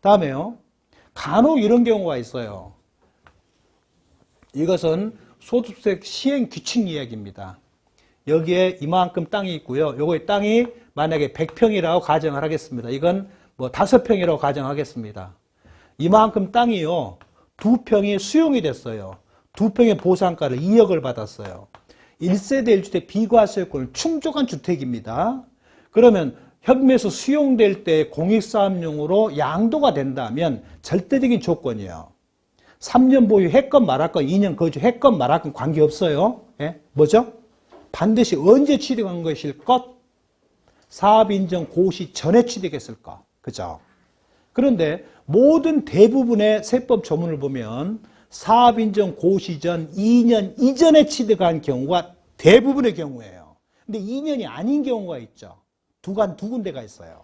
다음에요. 간혹 이런 경우가 있어요. 이것은 소득세 시행 규칙 이야기입니다. 여기에 이만큼 땅이 있고요. 요거의 땅이 만약에 100평이라고 가정을 하겠습니다. 이건 뭐 5평이라고 가정하겠습니다. 이만큼 땅이요. 2평이 수용이 됐어요. 2평의 보상가를 2억을 받았어요. 1세대 1주택 비과세요건을 충족한 주택입니다. 그러면 협의에서 수용될 때 공익사업용으로 양도가 된다면 절대적인 조건이에요. 3년 보유 했건 말았건 2년 거주 했건 말았건 관계없어요. 예? 뭐죠? 반드시 언제 취득한 것일 것? 사업인정 고시 전에 취득했을 것. 그죠? 그런데 모든 대부분의 세법 조문을 보면 사업인정 고시 전 2년 이전에 취득한 경우가 대부분의 경우예요. 근데 2년이 아닌 경우가 있죠. 두 군데가 있어요.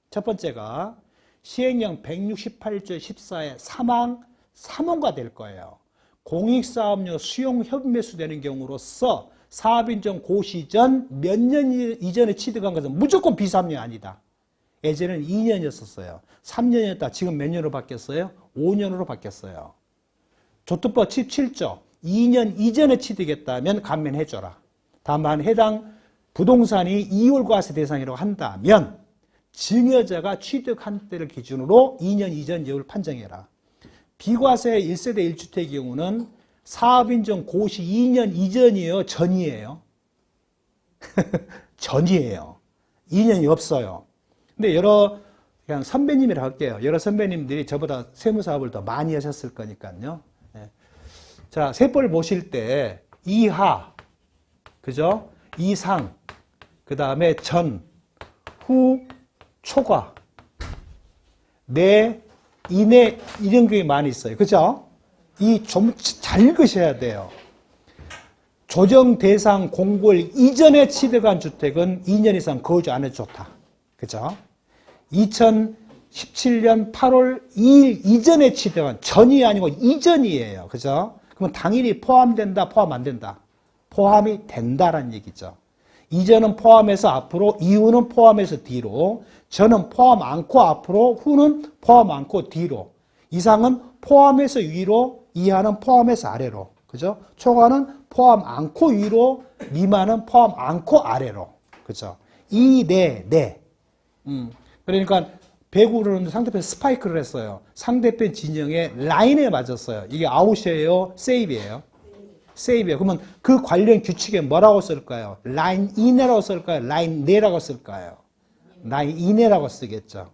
첫 번째가 시행령 168조 14의 사망 3호가 될 거예요. 공익사업료 수용 협매수되는 경우로서 사업인정 고시 전 몇 년 이전에 취득한 것은 무조건 비사업료 아니다. 예전에는 2년이었었어요. 3년이었다. 지금 몇 년으로 바뀌었어요? 5년으로 바뀌었어요. 조특법 17조 2년 이전에 취득했다면 감면해줘라. 다만 해당 부동산이 이월과세 대상이라고 한다면 증여자가 취득한 때를 기준으로 2년 이전 여부를 판정해라. 비과세 1세대 1주택의 경우는 사업인정 고시 2년 이전이에요? 전이에요? 전이에요. 2년이 없어요. 근데 그냥 선배님이라 할게요. 여러 선배님들이 저보다 세무사업을 더 많이 하셨을 거니까요. 네. 자, 세법을 보실 때 이하, 그죠? 이상, 그 다음에 전, 후, 초과, 내, 이내 이런 게 많이 있어요. 그죠? 이 좀 잘 읽으셔야 돼요. 조정 대상 공고일 이전에 취득한 주택은 2년 이상 거주 안 해도 좋다. 그죠? 2017년 8월 2일 이전에 취득한 전이 아니고 이전이에요. 그죠? 그러면 당일이 포함된다, 포함 안 된다? 포함이 된다라는 얘기죠. 이전은 포함해서 앞으로, 이후는 포함해서 뒤로, 전은 포함 않고 앞으로, 후는 포함 않고 뒤로, 이상은 포함해서 위로, 이하는 포함해서 아래로, 그죠? 초과는 포함 않고 위로, 미만은 포함 않고 아래로, 그죠? 네. 그러니까 배구를 상대편 스파이크를 했어요. 상대편 진영의 라인에 맞았어요. 이게 아웃이에요? 세이브예요? 세이브예요. 그러면 그 관련 규칙에 뭐라고 쓸까요? 라인 이내라고 쓸까요? 라인 내라고 쓸까요? 라인 이내라고 쓰겠죠.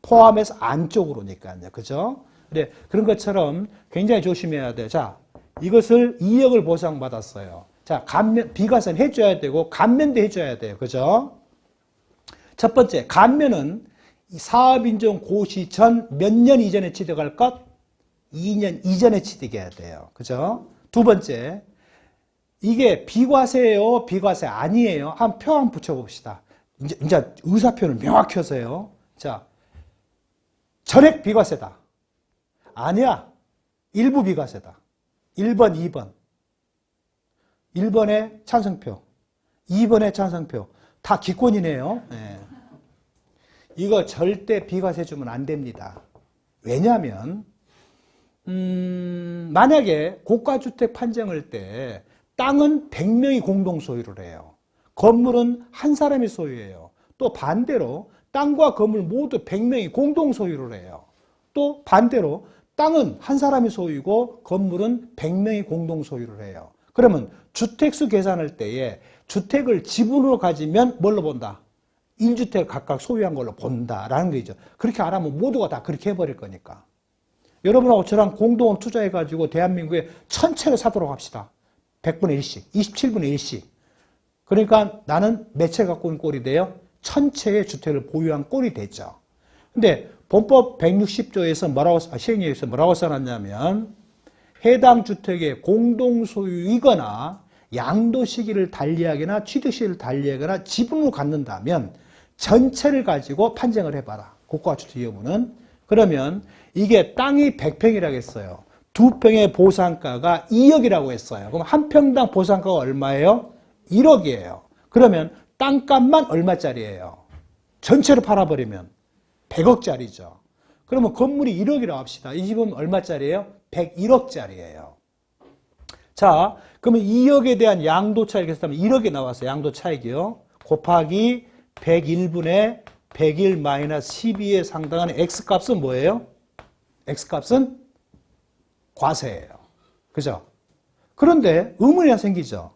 포함해서 안쪽으로니까요. 그죠? 그래, 그런 것처럼 굉장히 조심해야 돼요. 자, 이것을 2억을 보상받았어요. 자, 비과세는 해줘야 되고, 감면도 해줘야 돼요. 그죠? 첫 번째, 감면은 사업인정 고시 전 몇 년 이전에 취득할 것? 2년 이전에 취득해야 돼요. 그죠? 두 번째, 이게 비과세예요? 비과세 아니에요? 한 표 한번 붙여봅시다. 이제 의사표를 명확히 하세요. 자, 전액 비과세다. 아니야. 일부 비과세다. 1번, 2번. 1번에 찬성표. 2번에 찬성표. 다 기권이네요. 네. 이거 절대 비과세 주면 안 됩니다. 왜냐하면 만약에 고가주택 판정할 때 땅은 100명이 공동 소유를 해요. 건물은 한 사람이 소유해요. 또 반대로 땅과 건물 모두 100명이 공동 소유를 해요. 또 반대로 땅은 한 사람이 소유고 건물은 100명이 공동 소유를 해요. 그러면 주택수 계산할 때에 주택을 지분으로 가지면 뭘로 본다? 1주택 각각 소유한 걸로 본다라는 거죠. 그렇게 안 하면 모두가 다 그렇게 해버릴 거니까. 여러분하고 저랑 공동원 투자해가지고 대한민국에 전체를 사도록 합시다. 100분의 1씩, 27분의 1씩. 그러니까 나는 몇 채 갖고 온 꼴이 돼요? 1000채의 주택을 보유한 꼴이 되죠. 근데 본법 160조에서 시행령에서 뭐라고 써놨냐면 해당 주택의 공동소유이거나 양도 시기를 달리하거나 취득 시기를 달리하거나 지분을 갖는다면 전체를 가지고 판정을 해봐라. 고가주택 여부는. 그러면 이게 땅이 100평이라고 했어요. 2평의 보상가가 2억이라고 했어요. 그럼 한 평당 보상가가 얼마예요? 1억이에요. 그러면 땅값만 얼마짜리예요? 전체로 팔아버리면 100억짜리죠. 그러면 건물이 1억이라고 합시다. 이 집은 얼마짜리예요? 101억짜리예요. 자, 그러면 2억에 대한 양도 차익을 했다면 1억이 나왔어요. 양도 차익이요. 곱하기 101분의 101 마이너스 12에 상당한 X값은 뭐예요? X값은 과세예요. 그죠? 그런데 의문이 하나 생기죠.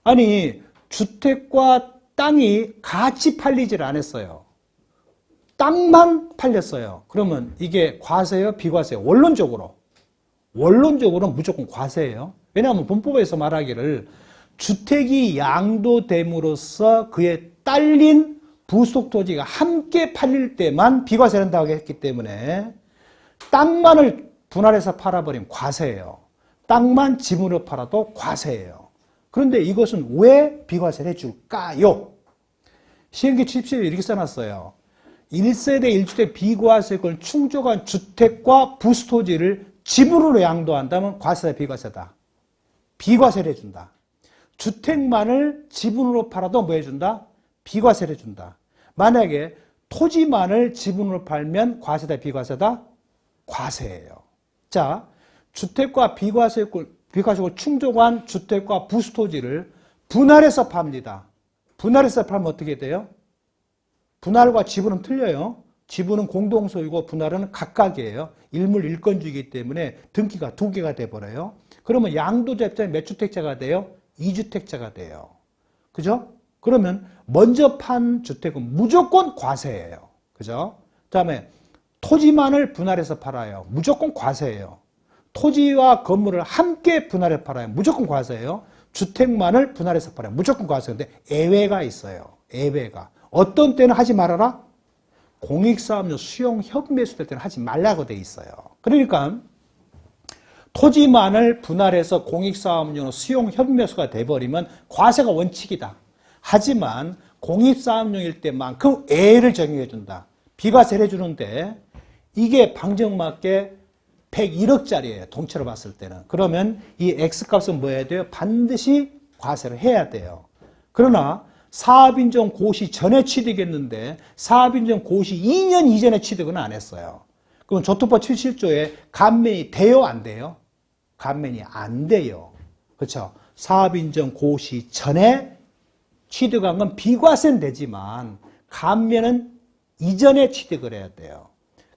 아니, 주택과 땅이 같이 팔리질 않았어요. 땅만 팔렸어요. 그러면 이게 과세예요? 비과세예요? 원론적으로는 무조건 과세예요. 왜냐하면 본법에서 말하기를 주택이 양도됨으로써 그에 딸린 부속 토지가 함께 팔릴 때만 비과세를 한다고 했기 때문에 땅만을 분할해서 팔아버리면 과세예요. 땅만 지분으로 팔아도 과세예요. 그런데 이것은 왜 비과세를 해줄까요? 시행규 77에 이렇게 써놨어요. 1세대 1주택 비과세권을 충족한 주택과 부수토지를 지분으로 양도한다면 과세다, 비과세다? 비과세를 해준다. 주택만을 지분으로 팔아도 뭐 해준다? 비과세를 해준다. 만약에 토지만을 지분으로 팔면 과세다, 비과세다? 과세예요. 자, 주택과 비과세권 충족한 주택과 부수토지를 분할해서 팝니다. 분할해서 팔면 어떻게 돼요? 분할과 지분은 틀려요. 지분은 공동소유고 분할은 각각이에요. 일물 일건주이기 때문에 등기가 2개가 돼버려요. 그러면 양도자입장에 몇 주택자가 돼요? 2주택자가 돼요. 그죠? 그러면 먼저 판 주택은 무조건 과세예요. 그죠? 그 다음에 토지만을 분할해서 팔아요. 무조건 과세예요. 토지와 건물을 함께 분할해 팔아요. 무조건 과세예요. 주택만을 분할해서 팔아요. 무조건 과세인데 예외가 있어요. 예외가. 어떤 때는 하지 말아라? 공익사업료 수용 협매수 될 때는 하지 말라고 돼 있어요. 그러니까 토지만을 분할해서 공익사업료 수용 협매수가 돼버리면 과세가 원칙이다. 하지만 공익사업용일 때만큼 예외를 적용해 준다. 비과세를 해주는데 이게 방정맞게 101억짜리예요. 동체로 봤을 때는. 그러면 이 X값은 뭐 해야 돼요? 반드시 과세를 해야 돼요. 그러나 사업인정 고시 전에 취득했는데 사업인정 고시 2년 이전에 취득은 안 했어요. 그럼 조특법 77조에 감면이 돼요? 안 돼요? 감면이 안 돼요. 그렇죠? 사업인정 고시 전에 취득한 건 비과세는 되지만 감면은 이전에 취득을 해야 돼요.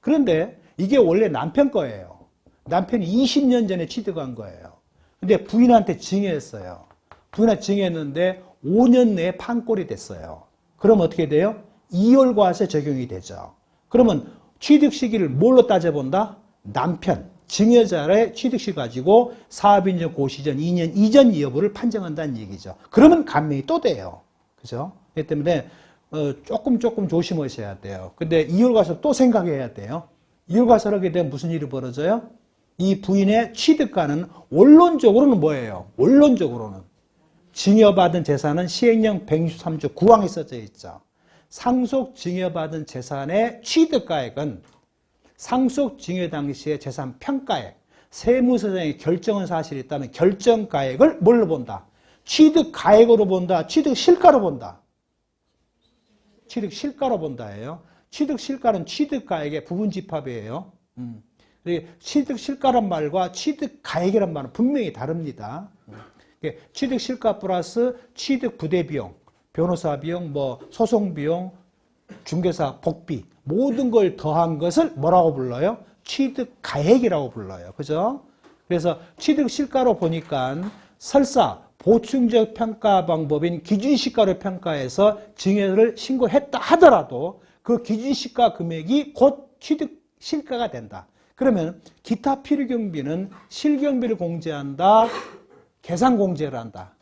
그런데 이게 원래 남편 거예요. 남편이 20년 전에 취득한 거예요. 근데 부인한테 증여했어요. 부인한테 증여했는데 5년 내에 판꼴이 됐어요. 그럼 어떻게 돼요? 이월과세 적용이 되죠. 그러면 취득 시기를 뭘로 따져본다? 남편, 증여자의 취득 시기 가지고 사업인정 고시 전 2년 이전 여부를 판정한다는 얘기죠. 그러면 감면이 또 돼요. 그죠? 그렇기 때문에 조금 조심하셔야 돼요. 근데 이월과세 또 생각해야 돼요. 이월과세를 하게 되면 무슨 일이 벌어져요? 이 부인의 취득가는 원론적으로는 뭐예요? 원론적으로는 증여받은 재산은 시행령 163조 9항에 써져 있죠. 상속 증여받은 재산의 취득가액은 상속 증여 당시의 재산 평가액, 세무서장이 결정한 사실이 있다면 결정가액을 뭘로 본다? 취득가액으로 본다? 취득실가로 본다? 취득실가로 본다예요. 취득실가는 취득가액의 부분집합이에요. 취득실가란 말과 취득가액이란 말은 분명히 다릅니다. 취득실가 플러스 취득부대비용, 변호사비용, 소송비용, 중개사 복비 모든 걸 더한 것을 뭐라고 불러요? 취득가액이라고 불러요. 그죠? 그래서 취득실가로 보니까 설사 보충적 평가 방법인 기준시가로 평가해서 증여를 신고했다 하더라도 그 기준시가 금액이 곧 취득실가가 된다. 그러면 기타 필요경비는 실경비를 공제한다, 계산공제를 한다.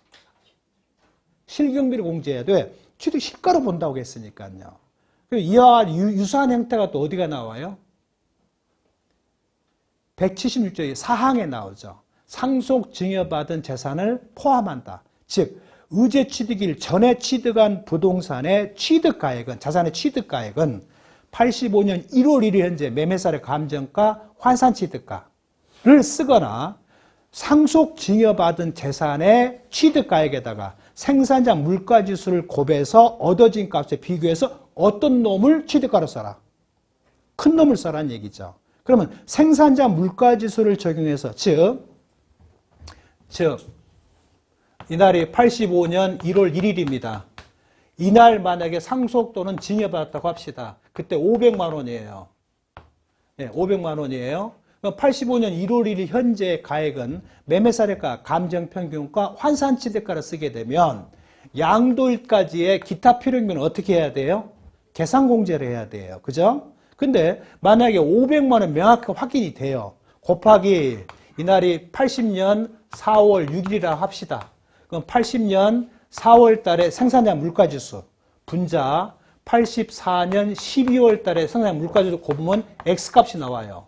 실경비를 공제해야 돼. 취득실가로 본다고 했으니까요. 이와 유사한 형태가 또 어디가 나와요? 176조의 사항에 나오죠. 상속 증여받은 재산을 포함한다. 즉 의제 취득일 전에 취득한 부동산의 취득가액은, 자산의 취득가액은 85년 1월 1일 현재 매매사례 감정가 환산취득가를 쓰거나 상속 증여받은 재산의 취득가액에다가 생산자 물가지수를 곱해서 얻어진 값에 비교해서 어떤 놈을 취득가로 써라? 큰 놈을 써라는 얘기죠. 그러면 생산자 물가지수를 적용해서 즉 이날이 85년 1월 1일입니다. 이날 만약에 상속도는 증여받았다고 합시다. 그때 500만 원이에요. 네, 500만 원이에요. 85년 1월 1일 현재 가액은 매매사례가, 감정평균가, 환산치대가를 쓰게 되면 양도일까지의 기타 필요액면은 어떻게 해야 돼요? 계산공제를 해야 돼요. 그죠? 근데 만약에 500만 원 명확하게 확인이 돼요. 곱하기 이날이 80년 4월 6일이라 합시다. 그럼 80년 4월 달에 생산자 물가지수 분자 84년 12월 달에 생산자 물가지수 곱으면 X값이 나와요.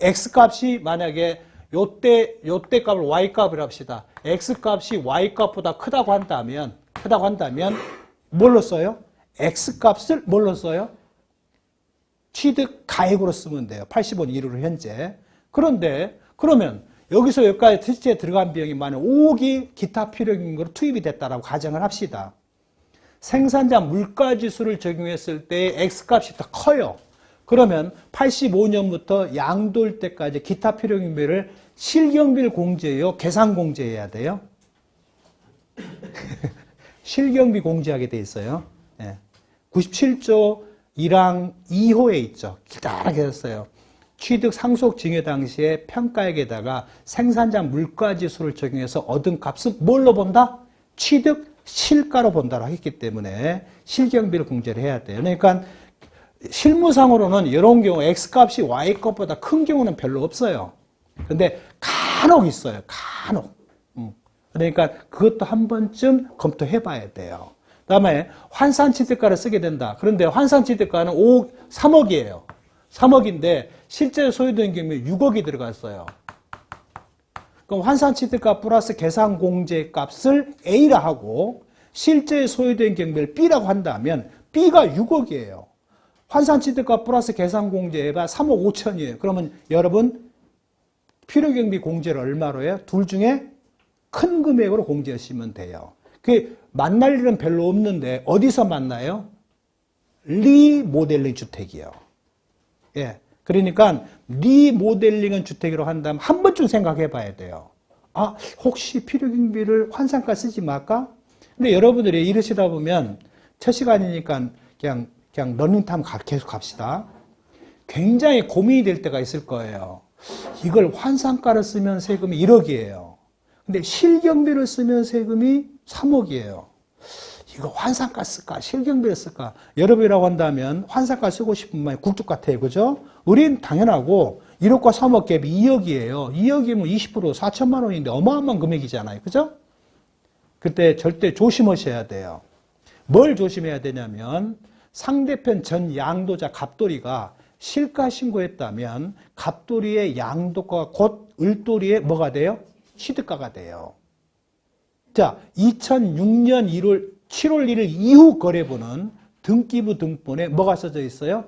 X값이 만약에 요때 값을 Y값을 합시다. X값이 Y값보다 크다고 한다면 뭘로 써요? X값을 뭘로 써요? 취득 가액으로 쓰면 돼요. 85년 1월 현재. 그런데 그러면 여기서 여기까지 실제 들어간 비용이 만약 5억이 기타 필요액으로 투입이 됐다라고 가정을 합시다. 생산자 물가지수를 적용했을 때 X값이 더 커요. 그러면 85년부터 양도일 때까지 기타 필요액비를 실경비를 공제해요? 계산 공제해야 돼요? 실경비 공제하게 돼 있어요. 97조 1항 2호에 있죠. 길다랗게 했어요. 취득 상속 증여 당시에 평가액에다가 생산자 물가지수를 적용해서 얻은 값은 뭘로 본다? 취득 실가로 본다고 했기 때문에 실경비를 공제를 해야 돼요. 그러니까 실무상으로는 이런 경우 X값이 Y값보다 큰 경우는 별로 없어요. 근데 간혹 있어요. 간혹. 그러니까 그것도 한 번쯤 검토해 봐야 돼요. 그 다음에 환산취득가를 쓰게 된다. 그런데 환산취득가는 3억이에요. 3억인데 실제 소요된 경우에 6억이 들어갔어요. 그럼 환산취득가 플러스 계산공제 값을 A라 하고 실제 소요된 경비를 B라고 한다면 B가 6억이에요. 환산취득가 플러스 계산공제가 3억 5천이에요. 그러면 여러분 필요경비 공제를 얼마로 해요? 둘 중에 큰 금액으로 공제하시면 돼요. 그게 만날 일은 별로 없는데 어디서 만나요? 리모델링 주택이요. 예. 그러니까 리모델링은 주택으로 한다면 한 번쯤 생각해 봐야 돼요. 아, 혹시 필요경비를 환산가 쓰지 말까? 근데 여러분들이 이러시다 보면 첫 시간이니까 그냥 러닝타임 계속 갑시다. 굉장히 고민이 될 때가 있을 거예요. 이걸 환산가를 쓰면 세금이 1억이에요. 근데 실경비를 쓰면 세금이 3억이에요. 이거 환산가 쓸까? 실경비를 쓸까? 여러분이라고 한다면 환산가 쓰고 싶은 마음이 굴뚝 같아요. 그죠? 우린 당연하고 1억과 3억 갭이 2억이에요. 2억이면 20% 4천만 원인데 어마어마한 금액이잖아요. 그죠? 그때 절대 조심하셔야 돼요. 뭘 조심해야 되냐면 상대편 전 양도자 갑돌이가 실가 신고했다면 갑돌이의 양도가가 곧 을돌이의 뭐가 돼요? 취득가가 돼요. 자, 2006년 7월 1일 이후 거래부는 등기부 등본에 뭐가 써져 있어요?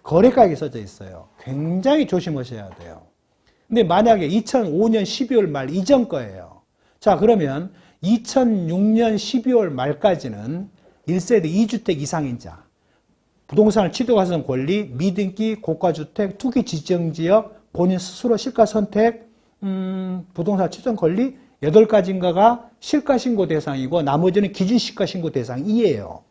거래가액이 써져 있어요. 굉장히 조심하셔야 돼요. 근데 만약에 2005년 12월 말 이전 거예요. 자, 그러면 2006년 12월 말까지는 1세대 2주택 이상인 자, 부동산을 취득하는 권리, 미등기, 고가주택, 투기 지정지역, 본인 스스로 실가 선택, 부동산 취득 권리 8가지인가가 실가신고 대상이고 나머지는 기준시가신고 대상이에요.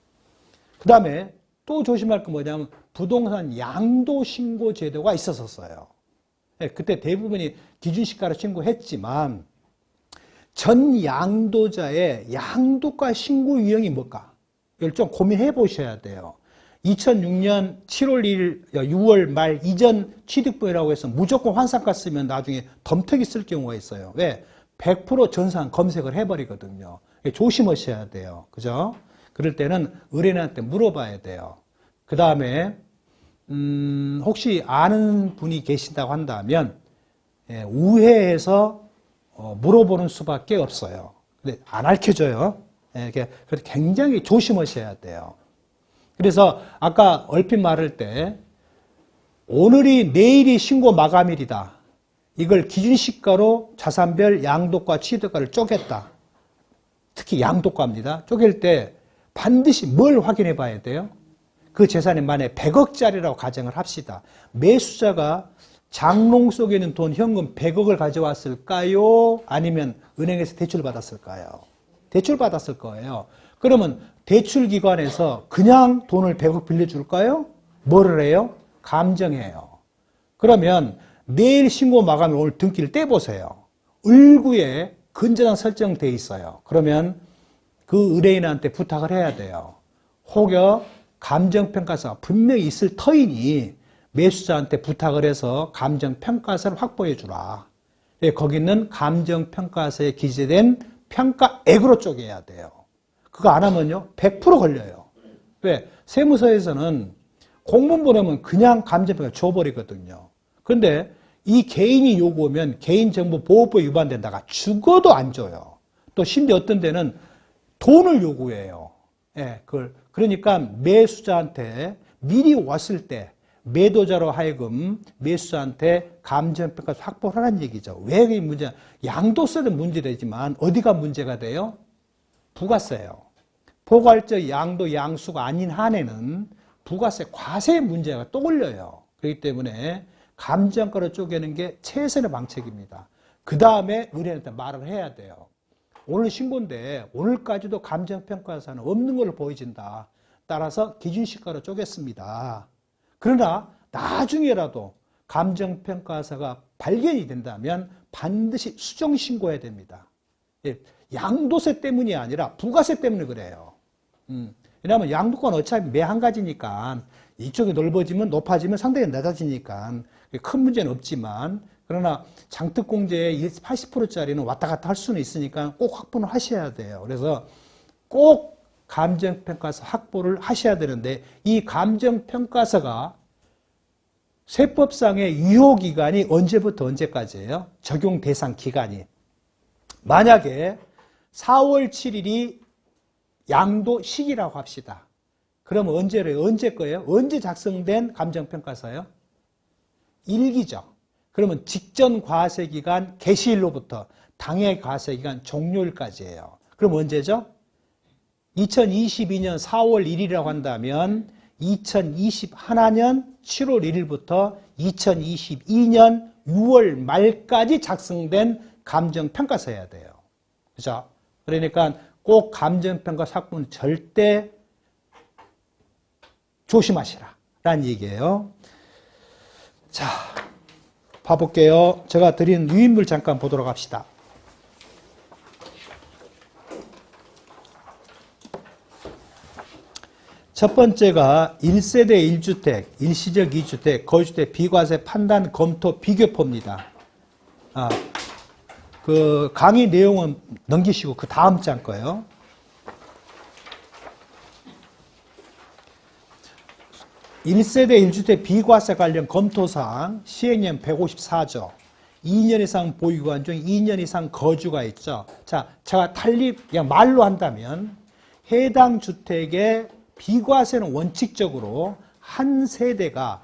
그 다음에 또 조심할 거 뭐냐면 부동산 양도신고 제도가 있었어요. 그때 대부분이 기준시가로 신고했지만 전 양도자의 양도가 신고 유형이 뭘까? 이걸 좀 고민해 보셔야 돼요. 2006년 7월 1일, 6월 말 이전 취득분이라고 해서 무조건 환산가 쓰면 나중에 덤터기 쓸 경우가 있어요. 왜? 100% 전산 검색을 해버리거든요. 조심하셔야 돼요. 그죠? 그럴 때는 의뢰인한테 물어봐야 돼요. 그 다음에, 혹시 아는 분이 계신다고 한다면, 우회해서 물어보는 수밖에 없어요. 근데 안 알려줘요. 그래서 굉장히 조심하셔야 돼요. 그래서 아까 얼핏 말할 때 오늘이 내일이 신고 마감일이다. 이걸 기준시가로 자산별 양도가 취득가를 쪼갰다. 특히 양도가입니다. 쪼갤 때 반드시 뭘 확인해 봐야 돼요? 그 재산이 만약에 100억짜리라고 가정을 합시다. 매수자가 장롱 속에 있는 돈 현금 100억을 가져왔을까요? 아니면 은행에서 대출 받았을까요? 대출 받았을 거예요. 그러면 대출기관에서 그냥 돈을 100억 빌려줄까요? 뭐를 해요? 감정해요. 그러면 내일 신고 마감일 오늘 등기를 떼보세요. 을구에 근저당 설정되어 있어요. 그러면 그 의뢰인한테 부탁을 해야 돼요. 혹여 감정평가서가 분명히 있을 터이니 매수자한테 부탁을 해서 감정평가서를 확보해 주라. 거기는 감정평가서에 기재된 평가액으로 쪼개야 돼요. 그거 안 하면요 100% 걸려요. 왜? 세무서에서는 공문 보내면 그냥 감정평가 줘버리거든요. 그런데 이 개인이 요구하면 개인정보보호법에 위반된다가 죽어도 안 줘요. 또 심지어 어떤 데는 돈을 요구해요. 예, 그러니까 매수자한테 미리 왔을 때 매도자로 하여금 매수자한테 감정평가 확보를 하라는 얘기죠. 왜 그게 문제야? 양도세도 문제되지만 어디가 문제가 돼요? 부가세예요. 포괄적 양도 양수가 아닌 한에는 부가세, 과세의 문제가 또 걸려요. 그렇기 때문에 감정가로 쪼개는 게 최선의 방책입니다. 그 다음에 의뢰인한테 말을 해야 돼요. 오늘 신고인데 오늘까지도 감정평가사는 없는 걸로 보여진다. 따라서 기준시가로 쪼갰습니다. 그러나 나중에라도 감정평가사가 발견이 된다면 반드시 수정신고해야 됩니다. 양도세 때문이 아니라 부가세 때문에 그래요. 왜냐하면 양도권 어차피 매 한 가지니까 이쪽이 넓어지면 높아지면 상당히 낮아지니까 큰 문제는 없지만 그러나 장특공제의 80%짜리는 왔다 갔다 할 수는 있으니까 꼭 확보는 하셔야 돼요. 그래서 꼭 감정평가서 확보를 하셔야 되는데 이 감정평가서가 세법상의 유효기간이 언제부터 언제까지예요? 적용 대상 기간이. 만약에 4월 7일이 양도 시기라고 합시다. 그러면 언제 거예요? 언제 작성된 감정평가서예요? 일기죠. 그러면 직전 과세기간 개시일로부터 당해 과세기간 종료일까지예요. 그럼 언제죠? 2022년 4월 1일이라고 한다면 2021년 7월 1일부터 2022년 6월 말까지 작성된 감정평가서여야 돼요. 그죠? 그러니까 꼭 감정평가 확보는 절대 조심하시라 라는 얘기예요. 자, 봐볼게요. 제가 드린 유인물 잠깐 보도록 합시다. 첫 번째가 1세대 1주택, 일시적 2주택, 거주택 비과세 판단 검토 비교표입니다. 그 강의 내용은 넘기시고 그 다음 장 거예요. (1세대 1주택) 비과세 관련 검토사항 시행령 154조 2년 이상 보유기간 중 2년 이상 거주가 있죠. 자, 제가 달리 그냥 말로 한다면 해당 주택의 비과세는 원칙적으로 한 세대가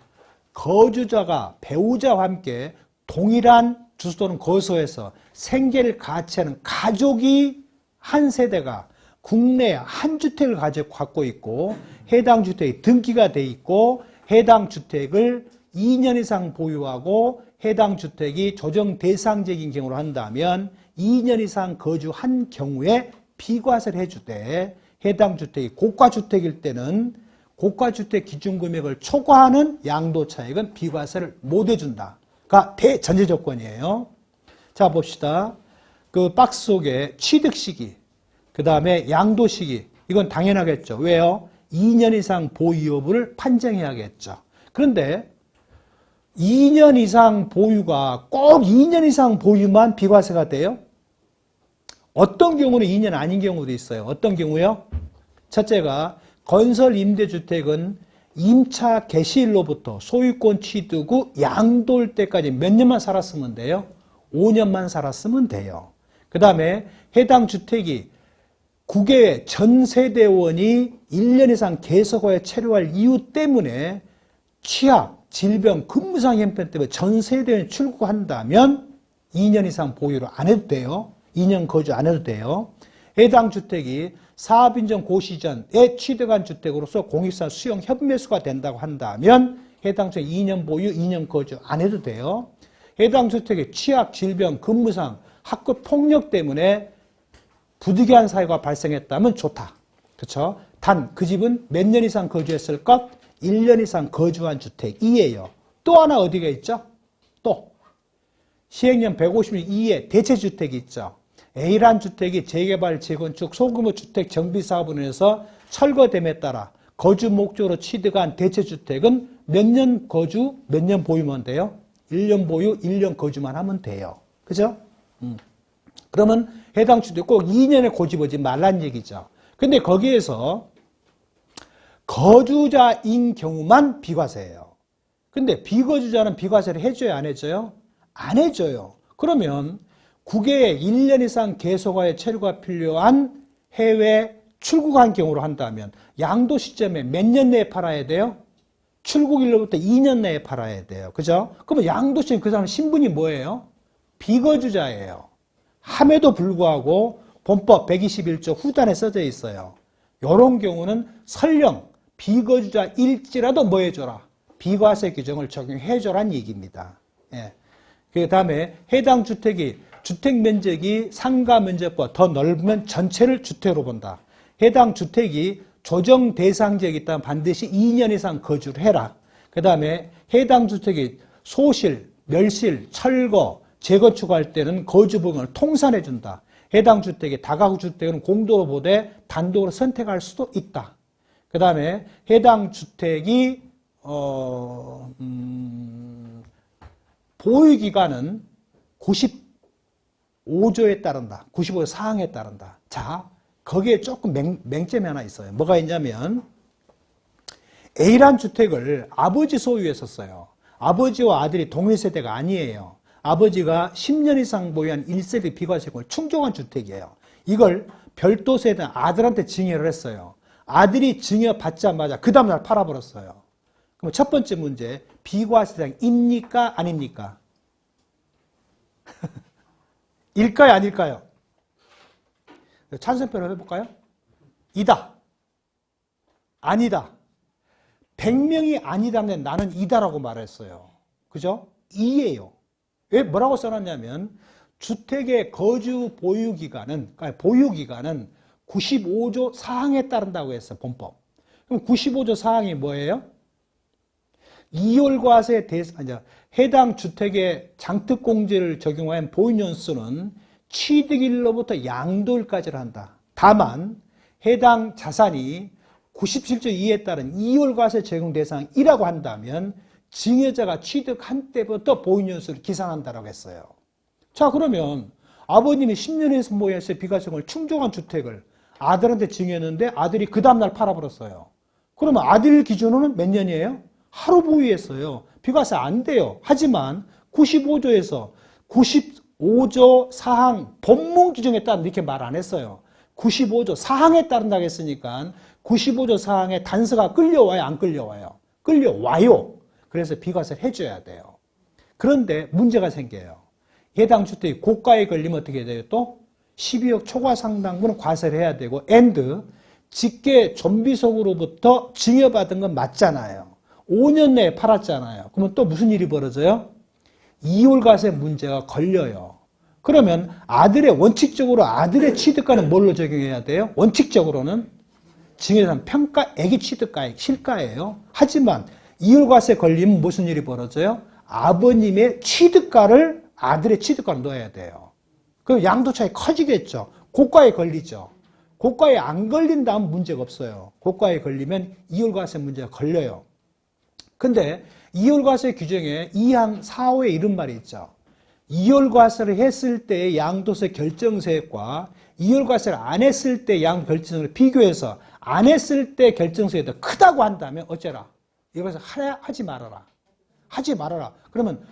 거주자가 배우자와 함께 동일한 주소 또는 거소에서 생계를 같이 하는 가족이 한 세대가 국내에 한 주택을 갖고 있고 해당 주택이 등기가 돼 있고 해당 주택을 2년 이상 보유하고 해당 주택이 조정 대상적인 경우로 한다면 2년 이상 거주한 경우에 비과세를 해주되 해당 주택이 고가주택일 때는 고가주택 기준금액을 초과하는 양도차익은 비과세를 못 해준다가 대전제 조건이에요. 자, 봅시다. 그 박스 속에 취득시기, 그 다음에 양도시기, 이건 당연하겠죠. 왜요? 2년 이상 보유 여부를 판정해야겠죠. 그런데 2년 이상 보유가 꼭 2년 이상 보유만 비과세가 돼요? 어떤 경우는 2년 아닌 경우도 있어요. 어떤 경우요? 첫째가 건설 임대주택은 임차 개시일로부터 소유권 취득 후 양도일 때까지 몇 년만 살았으면 돼요? 5년만 살았으면 돼요. 그 다음에 해당 주택이 국외 전 세대원이 1년 이상 계속하여 체류할 이유 때문에 취약, 질병, 근무상 형편 때문에 전 세대원이 출국한다면 2년 이상 보유를 안 해도 돼요. 2년 거주 안 해도 돼요. 해당 주택이 사업인정 고시전에 취득한 주택으로서 공익사 수용 협매수가 된다고 한다면 해당 주택 2년 보유, 2년 거주 안 해도 돼요. 해당 주택의 취약, 질병, 근무상, 학교 폭력 때문에 부득이한 사유가 발생했다면 좋다. 그렇죠? 단 그 집은 몇 년 이상 거주했을 것? 1년 이상 거주한 주택이에요. 또 하나 어디가 있죠? 또 시행령 150년 2에 대체주택이 있죠. A란 주택이 재개발, 재건축, 소규모 주택 정비 사업을 해서 철거됨에 따라 거주 목적으로 취득한 대체주택은 몇 년 거주, 몇 년 보유만 돼요? 1년 보유, 1년 거주만 하면 돼요. 그죠? 그러면 해당 주택 꼭 2년에 고집하지 말란 얘기죠. 근데 거기에서 거주자인 경우만 비과세예요. 근데 비거주자는 비과세를 해줘야 안 해줘요? 안 해줘요. 그러면 국외에 1년 이상 계속하여 체류가 필요한 해외 출국한 경우로 한다면 양도 시점에 몇 년 내에 팔아야 돼요? 출국일로부터 2년 내에 팔아야 돼요. 그죠? 그러면 양도 시점 그 사람 신분이 뭐예요? 비거주자예요. 함에도 불구하고 본법 121조 후단에 써져 있어요. 이런 경우는 설령 비거주자일지라도 뭐 해줘라? 비과세 규정을 적용해줘란 얘기입니다. 예. 그 다음에 해당 주택이 주택면적이 상가면적보다 더 넓으면 전체를 주택으로 본다. 해당 주택이 조정 대상지역이 있다면 반드시 2년 이상 거주를 해라. 그 다음에 해당 주택이 소실, 멸실, 철거, 재건축할 때는 거주 부분을 통산해 준다. 해당 주택이 다가구 주택은 공도로 보되 단독으로 선택할 수도 있다. 그 다음에 해당 주택이 보유기간은 95조에 따른다. 95조 사항에 따른다. 자, 거기에 조금 맹점이 하나 있어요. 뭐가 있냐면 A란 주택을 아버지 소유했었어요. 아버지와 아들이 동일세대가 아니에요. 아버지가 10년 이상 보유한 1세대 비과세금을 충족한 주택이에요. 이걸 별도세대 아들한테 증여를 했어요. 아들이 증여받자마자 그 다음날 팔아버렸어요. 그럼 첫 번째 문제, 비과세대입니까? 아닙니까? 일까요? 아닐까요? 찬성표를 해볼까요? 이다. 아니다. 100명이 아니다면 나는 이다라고 말했어요. 그죠? 이예요. 왜 뭐라고 써놨냐면 주택의 거주 보유기간은 95조 사항에 따른다고 했어요. 본법. 그럼 95조 사항이 뭐예요? 이월과세 해당 주택의 장특공제를 적용한 보유년수는 취득일로부터 양도일까지를 한다. 다만 해당 자산이 97조 2에 따른 이월과세 적용 대상이라고 한다면 증여자가 취득한 때부터 보유년수를 기산한다고 했어요. 자, 그러면 아버님이 10년에서 보유했을 비과세금을 충족한 주택을 아들한테 증여했는데 아들이 그 다음날 팔아버렸어요. 그러면 아들 기준으로는 몇 년이에요? 하루 보유했어요. 비과세 안 돼요. 하지만 95조에서 95조 사항 법문 규정에 따른 이렇게 말 안 했어요. 95조 사항에 따른다고 했으니까 95조 사항에 단서가 끌려와요? 안 끌려와요? 끌려와요. 그래서 비과세를 해줘야 돼요. 그런데 문제가 생겨요. 해당 주택이 고가에 걸리면 어떻게 돼요? 또 12억 초과 상당분은 과세를 해야 되고 직계 좀비속으로부터 증여받은 건 맞잖아요. 5년 내에 팔았잖아요. 그러면 또 무슨 일이 벌어져요? 이월과세 문제가 걸려요. 그러면 원칙적으로 아들의 취득가는 뭘로 적용해야 돼요? 원칙적으로는 증여자산 평가액이 취득가액, 실가예요. 하지만 이월과세 걸리면 무슨 일이 벌어져요? 아버님의 취득가를 아들의 취득가로 넣어야 돼요. 그럼 양도 차이 커지겠죠. 고가에 걸리죠. 고가에 안 걸린다면 문제가 없어요. 고가에 걸리면 이월과세 문제가 걸려요. 근데 이월과세 규정에 2항 4호에 이런 말이 있죠. 이월과세를 했을 때의 양도세 결정세액과 이월과세를 안 했을 때 양결정세액을 비교해서 안 했을 때 결정세액이 더 크다고 한다면 어쩌라? 이것을 하지 말아라. 하지 말아라. 그러면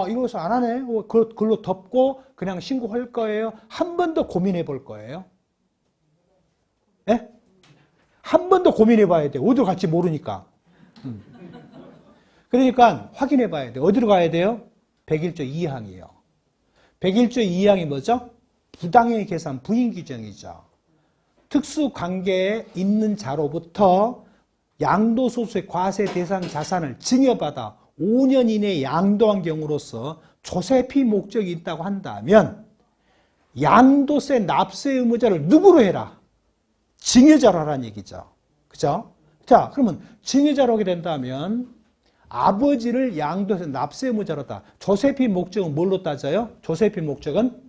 이것을 안 하네. 그걸로 덮고 그냥 신고할 거예요. 한 번 더 고민해 볼 거예요. 예? 한 번 더 고민해 봐야 돼. 어디로 갈지 모르니까. 그러니까 확인해 봐야 돼. 어디로 가야 돼요? 101조 2항이에요. 101조 2항이 뭐죠? 부당의 계산 부인 규정이죠. 특수관계에 있는 자로부터 양도소득세 과세 대상 자산을 증여받아 5년 이내에 양도한 경우로서 조세피 목적이 있다고 한다면 양도세 납세 의무자를 누구로 해라? 증여자로 하라는 얘기죠. 그죠? 자, 그러면 증여자로 하게 된다면 아버지를 양도세 납세 의무자로다. 조세피 목적은 뭘로 따져요? 조세피 목적은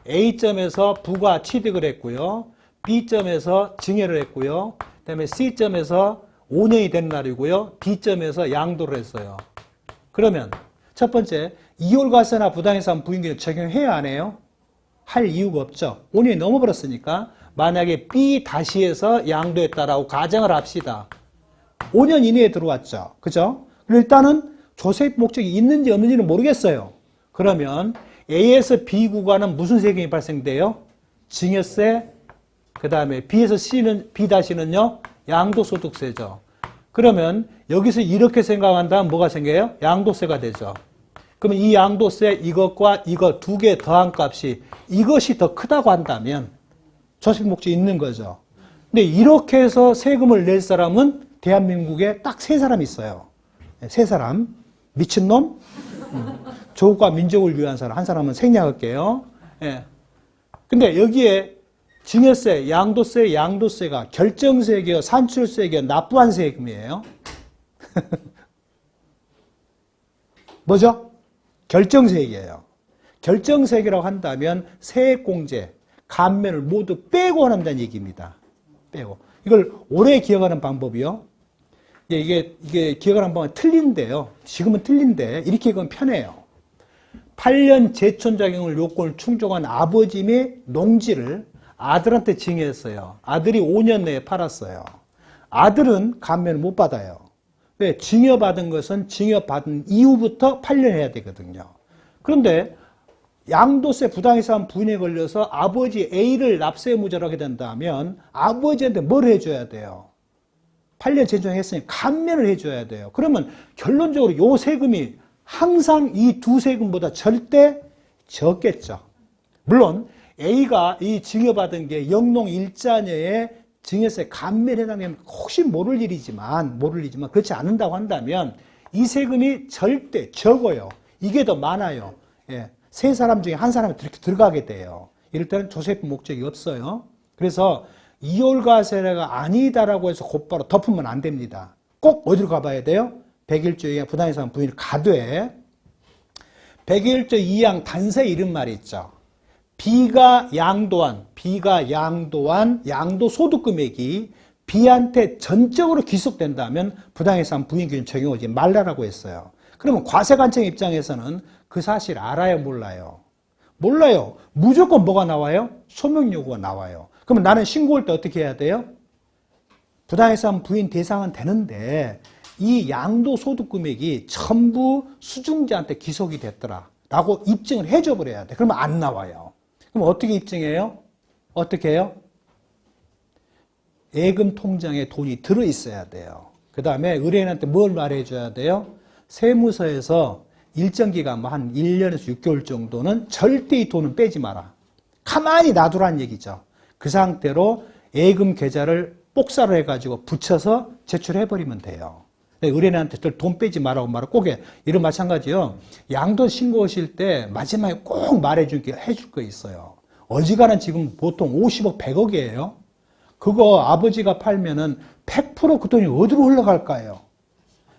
A점에서 부가 취득을 했고요. B점에서 증여를 했고요. 그 다음에 C점에서 5년이 된 날이고요. D점에서 양도를 했어요. 그러면 첫 번째, 이월과세나 부당해상 부인계는 적용해야 안 해요? 할 이유가 없죠. 5년이 넘어버렸으니까 만약에 B-에서 양도했다라고 가정을 합시다. 5년 이내에 들어왔죠. 그죠? 일단은 조세 목적이 있는지 없는지는 모르겠어요. 그러면 A에서 B 구간은 무슨 세금이 발생돼요? 증여세, 그 다음에 B-는요? 양도소득세죠. 그러면 여기서 이렇게 생각한다면 뭐가 생겨요? 양도세가 되죠. 그러면 이 양도세 이것과 이거 두 개 더한 값이 이것이 더 크다고 한다면 조세피 목적이 있는 거죠. 근데 이렇게 해서 세금을 낼 사람은 대한민국에 딱 세 사람이 있어요. 세 사람. 미친놈, 조국과 민족을 위한 사람. 한 사람은 생략할게요. 예. 근데 여기에 증여세, 양도세가 결정세계요, 산출세계요, 납부한 세금이에요. 뭐죠? 결정세계예요. 결정세계라고 한다면 세액공제, 감면을 모두 빼고 한다는 얘기입니다. 빼고. 이걸 오래 기억하는 방법이요. 이게 기억하는 방법은 틀린데요. 지금은 틀린데 이렇게 기억하면 편해요. 8년 제촌자격을 요건을 충족한 아버지의 농지를 아들한테 증여했어요. 아들이 5년 내에 팔았어요. 아들은 감면을 못 받아요. 왜? 증여받은 것은 증여받은 이후부터 8년 해야 되거든요. 그런데 양도세 부당해상 부인에 걸려서 아버지 A를 납세 의무자로 하게 된다면 아버지한테 뭘 해줘야 돼요? 8년 제청했으니 감면을 해줘야 돼요. 그러면 결론적으로 이 세금이 항상 이 두 세금보다 절대 적겠죠. 물론 A가 이 증여받은 게 영농 1자녀의 증여세 감면에 해당되면 혹시 모를 일이지만 그렇지 않는다고 한다면 이 세금이 절대 적어요. 이게 더 많아요. 예. 세 사람 중에 한 사람이 들어가게 돼요. 이럴 때는 조세피 목적이 없어요. 그래서 이월과세가 아니다라고 해서 곧바로 덮으면 안 됩니다. 꼭 어디로 가봐야 돼요? 101조 2항 부당해상 부인을 가되 101조 2항 단서 이름 말이 있죠. B가 양도한 양도 소득금액이 B한테 전적으로 귀속된다면 부당해상 부인 기준 적용하지 말라라고 했어요. 그러면 과세관청 입장에서는 그 사실 알아요, 몰라요? 몰라요. 무조건 뭐가 나와요? 소명 요구가 나와요. 그러면 나는 신고할 때 어떻게 해야 돼요? 부당해상 부인 대상은 되는데 이 양도소득금액이 전부 수중자한테 기속이 됐더라 라고 입증을 해줘 버려야 돼. 그러면 안 나와요. 그럼 어떻게 입증해요? 어떻게 해요? 예금 통장에 돈이 들어있어야 돼요. 그 다음에 의뢰인한테 뭘 말해줘야 돼요? 세무서에서 일정 기간, 한 1년에서 6개월 정도는 절대 이 돈은 빼지 마라. 가만히 놔두라는 얘기죠. 그 상태로 예금 계좌를 복사를 해가지고 붙여서 제출해버리면 돼요. 의뢰인한테 돈 빼지 말라고 말을 꼭 해. 이런 마찬가지요. 양도 신고하실 때 마지막에 꼭 말해줄 게 해줄 거 있어요. 어지간한 지금 보통 50억, 100억이에요. 그거 아버지가 팔면은 100% 그 돈이 어디로 흘러갈까요?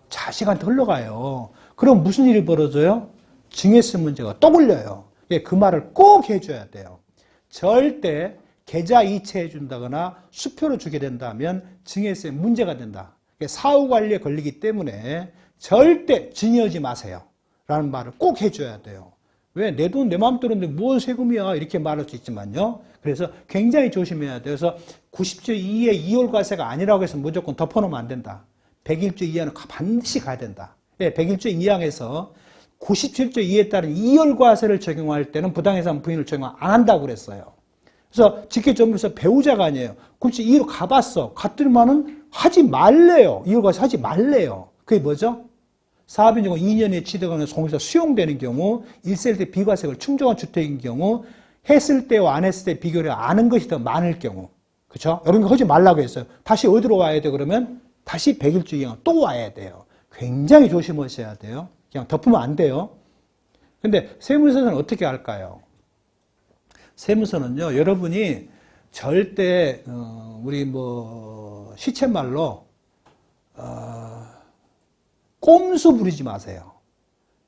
자식한테 흘러가요. 그럼 무슨 일이 벌어져요? 증여세 문제가 또 걸려요. 그 말을 꼭 해줘야 돼요. 절대 계좌 이체해 준다거나 수표로 주게 된다면 증여세 문제가 된다. 사후관리에 걸리기 때문에 절대 증여하지 마세요. 라는 말을 꼭 해줘야 돼요. 왜? 내 돈 내 마음대로인데 뭔 세금이야 이렇게 말할 수 있지만요. 그래서 굉장히 조심해야 돼요. 그래서 90조 이하의 이월과세가 아니라고 해서 무조건 덮어놓으면 안 된다. 101조 이하는 반드시 가야 된다. 101조 2항에서 97조 2에 따른 이월과세를 적용할 때는 부당해상 부인을 적용 안 한다고 그랬어요. 그래서 직계전문에서 배우자가 아니에요. 그렇지, 이로 가봤어. 갔더니만은 하지 말래요. 이월과세 하지 말래요. 그게 뭐죠? 사업인정은 2년에 취득하는 공시가 수용되는 경우, 1세대 비과세를 충족한 주택인 경우, 했을 때와 안 했을 때 비교를 아는 것이 더 많을 경우. 그렇죠? 이런 거 하지 말라고 했어요. 다시 어디로 와야 돼? 그러면 다시 100일주 이행 또 와야 돼요. 굉장히 조심하셔야 돼요. 그냥 덮으면 안 돼요. 근데 세무서는 어떻게 할까요? 세무서는요, 여러분이 절대 우리 뭐 시쳇말로 꼼수 부리지 마세요.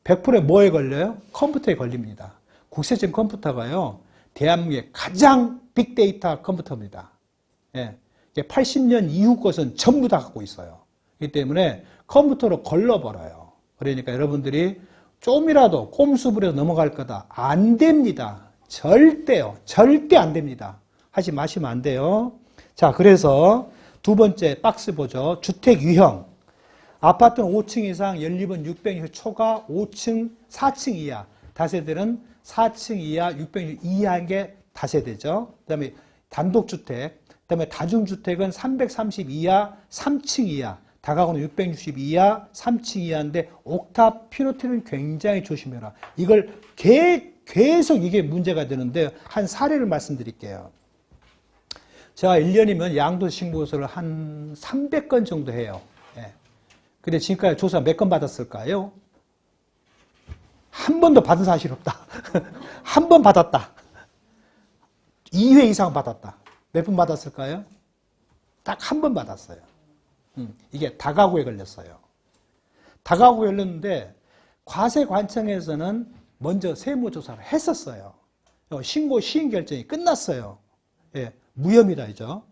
100% 뭐에 걸려요? 컴퓨터에 걸립니다. 국세청 컴퓨터가요, 대한민국의 가장 빅데이터 컴퓨터입니다. 예, 80년 이후 것은 전부 다 갖고 있어요. 그렇기 때문에 컴퓨터로 걸러버려요. 그러니까 여러분들이 좀이라도 꼼수 부려서 넘어갈 거다. 안 됩니다. 절대요. 절대 안 됩니다. 하지 마시면 안 돼요. 자, 그래서 두 번째 박스 보죠. 주택 유형. 아파트는 5층 이상, 연립은 600여 초과 5층, 4층 이하. 다세대는 4층 이하, 600여 이하인 게 다세대죠. 그 다음에 단독주택, 그 다음에 다중주택은 330 이하, 3층 이하. 다가구는 660 이하, 3층 이하인데 옥탑 피노티는 굉장히 조심해라. 이걸 계속 이게 문제가 되는데 한 사례를 말씀드릴게요. 제가 1년이면 양도신고서를 한 300건 정도 해요. 예. 근데 지금까지 조사 몇 건 받았을까요? 한 번도 받은 사실 없다. 한 번 받았다. 2회 이상 받았다. 몇 번 받았을까요? 딱 한 번 받았어요. 이게 다가구에 걸렸어요. 다가구에 걸렸는데 과세관청에서는 먼저 세무조사를 했었어요. 신고 시행 결정이 끝났어요. 예, 무혐의다 이죠.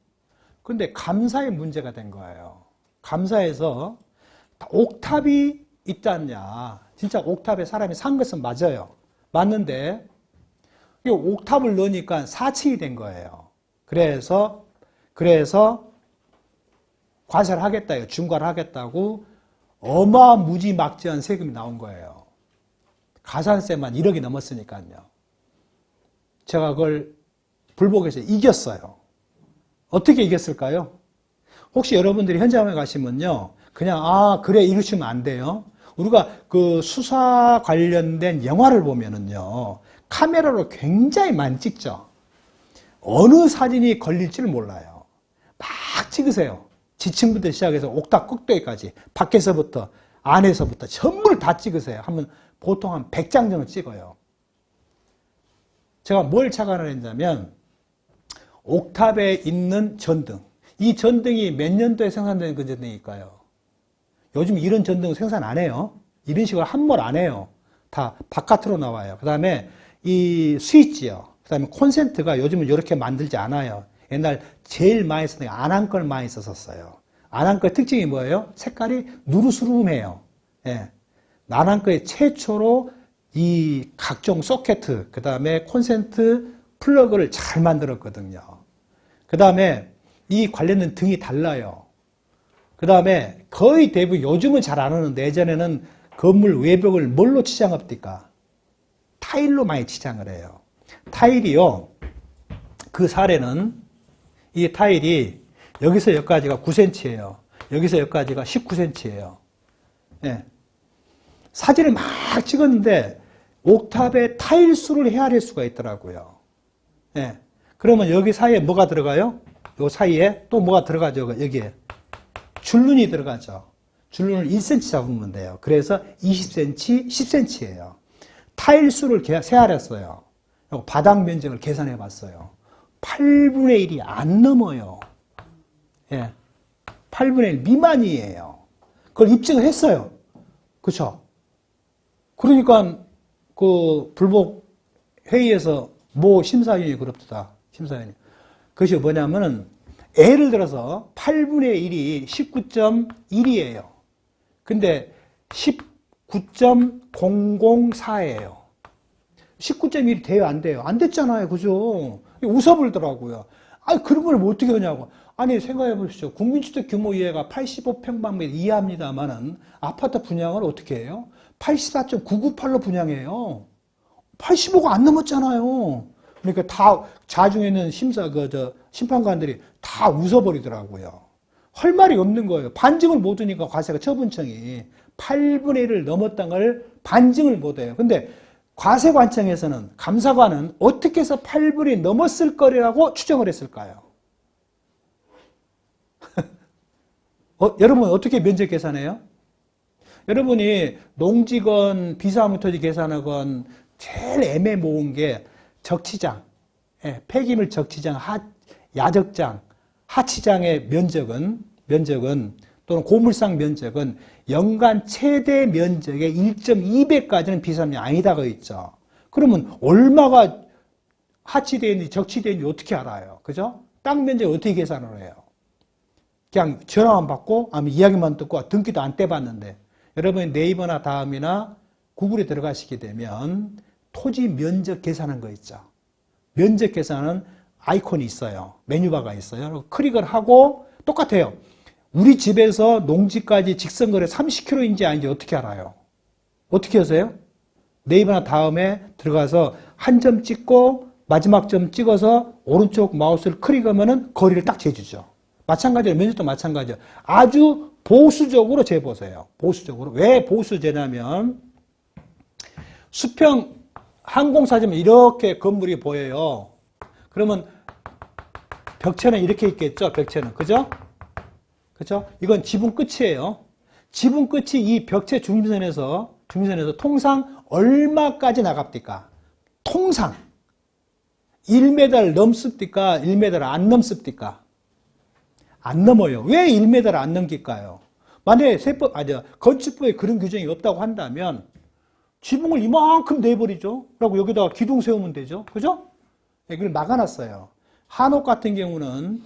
그런데 감사에 문제가 된 거예요. 감사에서 옥탑이 있지 않냐. 진짜 옥탑에 사람이 산 것은 맞아요. 맞는데 이 옥탑을 넣으니까 4층이 된 거예요. 그래서 과세를 하겠다, 중과를 하겠다고 어마무지막지한 세금이 나온 거예요. 가산세만 1억이 넘었으니까요. 제가 그걸 불복해서 이겼어요. 어떻게 이겼을까요? 혹시 여러분들이 현장에 가시면요, 그냥 그래 이러시면 안 돼요. 우리가 그 수사 관련된 영화를 보면은요, 카메라로 굉장히 많이 찍죠. 어느 사진이 걸릴지를 몰라요. 막 찍으세요. 지층부터 시작해서 옥탑 꼭대기까지 밖에서부터 안에서부터 전부를 다 찍으세요. 하면 보통 한 100장 정도 찍어요. 제가 뭘 착안을 했냐면 옥탑에 있는 전등. 이 전등이 몇 년도에 생산된 그 전등일까요? 요즘 이런 전등 생산 안 해요. 이런 식으로 함몰 안 해요. 다 바깥으로 나와요. 그 다음에 이 스위치요. 그 다음에 콘센트가 요즘은 이렇게 만들지 않아요. 옛날 제일 많이 쓰는 게 안암걸 많이 썼었어요. 안암걸 특징이 뭐예요? 색깔이 누르스름해요. 예. 안암걸의 최초로 이 각종 소켓, 그 다음에 콘센트 플러그를 잘 만들었거든요. 그 다음에 이 관련된 등이 달라요. 그 다음에 거의 대부분 요즘은 잘 안 하는데 예전에는 건물 외벽을 뭘로 치장합니까? 타일로 많이 치장을 해요. 타일이요. 그 사례는 이 타일이 여기서 여기까지가 9cm예요. 여기서 여기까지가 19cm예요. 예. 사진을 막 찍었는데 옥탑에 타일 수를 헤아릴 수가 있더라고요. 예. 그러면 여기 사이에 뭐가 들어가요? 요 사이에 또 뭐가 들어가죠? 여기에 줄눈이 들어가죠. 줄눈을 1cm 잡으면 돼요. 그래서 20cm, 10cm예요. 타일 수를 세알했어요. 바닥 면적을 계산해 봤어요. 8분의 1이 안 넘어요. 예. 8분의 1 미만이에요. 그걸 입증을 했어요. 그쵸? 그러니까, 그, 불복 회의에서 모 심사위원이 그럽다. 심사위원이. 그것이 뭐냐면은, 예를 들어서 8분의 1이 19.1이에요. 근데 19.004예요. 19.1이 돼요, 안 돼요? 안 됐잖아요. 그죠? 웃어버리더라고요. 아니, 그런 걸 뭐 어떻게 하냐고. 아니, 생각해 보십시오. 국민주택 규모 이하가 85평방미터 이하입니다만은 아파트 분양을 어떻게 해요? 84.998로 분양해요. 85가 안 넘었잖아요. 그러니까 다 자중에 있는 심판관들이 다 웃어버리더라고요. 할 말이 없는 거예요. 반증을 못 하니까 과세가 처분청이 8분의 1을 넘었다는 걸 반증을 못 해요. 근데 과세관청에서는, 감사관은 어떻게 해서 8분이 넘었을 거라고 추정을 했을까요? 여러분 어떻게 면적 계산해요? 여러분이 농지건 비사무토지 계산하건 제일 애매모호한 게 적치장, 폐기물 적치장, 야적장, 하치장의 면적은 또는 고물상 면적은 연간 최대 면적의 1.2배까지는 비사람이 아니다가 있죠. 그러면 얼마가 하치되어 있는지 적치되어 있는지 어떻게 알아요? 그죠? 땅 면적 어떻게 계산을 해요? 그냥 전화만 받고 아니면 이야기만 듣고 등기도 안 떼봤는데, 여러분이 네이버나 다음이나 구글에 들어가시게 되면 토지 면적 계산한 거 있죠. 면적 계산은 아이콘이 있어요. 메뉴바가 있어요. 클릭을 하고 똑같아요. 우리 집에서 농지까지 직선거리 30km인지 아닌지 어떻게 알아요? 어떻게 하세요? 네이버나 다음에 들어가서 한 점 찍고 마지막 점 찍어서 오른쪽 마우스를 클릭하면 거리를 딱 재주죠. 마찬가지로 면적도 마찬가지예요. 아주 보수적으로 재보세요. 보수적으로. 왜 보수 재냐면 수평 항공사지면 이렇게 건물이 보여요. 그러면 벽체는 이렇게 있겠죠. 벽체는. 그죠? 그죠? 이건 지붕 끝이에요. 지붕 끝이 이 벽체 중심선에서 통상 얼마까지 나갑니까? 통상 1m를 넘습니까? 1m를 안 넘습니까? 안 넘어요. 왜 1m를 안 넘길까요? 만약에 건축법에 그런 규정이 없다고 한다면 지붕을 이만큼 내버리죠. 그리고 여기다가 기둥 세우면 되죠. 그죠? 이걸 막아놨어요. 한옥 같은 경우는